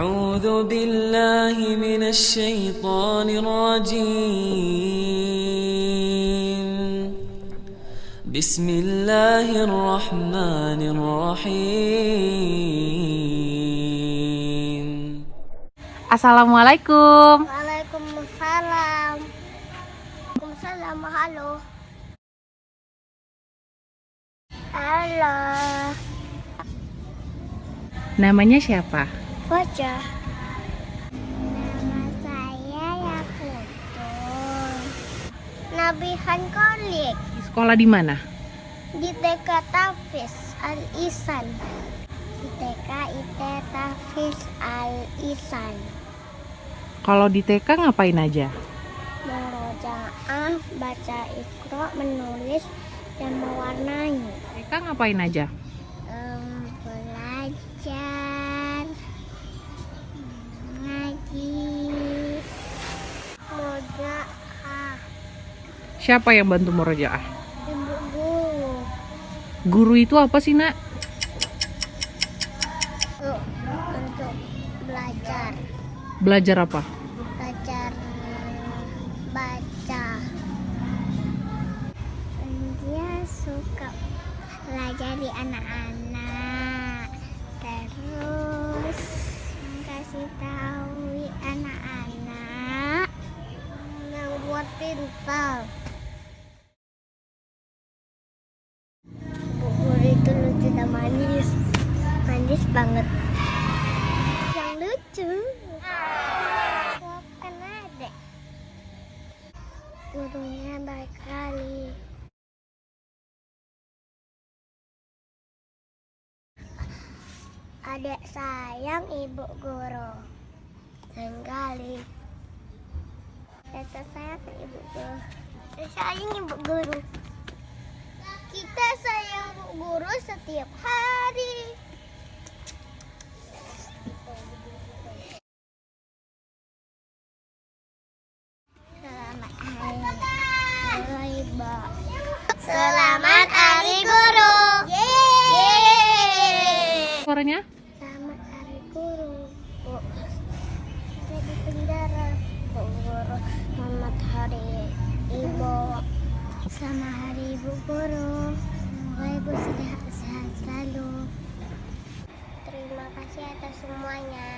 أعوذ بالله من الشيطان الرجيم بسم الله الرحمن الرحيم. Assalamualaikum. Waalaikumsalam. Waalaikumsalam. Halo. Halo. Namanya siapa? Baca. Nama saya Yakutul. Nabihan Kolik Sekolah di mana? di TK Tafiz Al-Ihsan. Di TK IT Tafiz Al-Ihsan. Kalau di TK ngapain aja? Murojaah, baca Iqra, menulis dan mewarnai. TK ngapain aja? Belajar ngaji, murojaah, Siapa yang bantu murojaah? ibu guru. Guru itu apa sih, Nak? Untuk belajar Belajar apa? belajar baca. Dia suka pelajari anak-anak, terus kasih tahu anak-anak yang buat pintar. Bu guru itu lucu dan manis banget. Yang lucu bukan adek, gurunya baik kali. Adek sayang ibu guru, sayang kali. Kita sayang ibu guru, sayang ibu guru. Kita sayang bu guru setiap hari. Selamat hari Ibu. Selamat hari guru. Yeay. Suaranya? Selamat hari guru. Bu, saya di penjara. Bu guru, selamat hari Ibu. Selamat hari Ibu guru. Semoga Ibu sehat selalu. Terima kasih atas semuanya.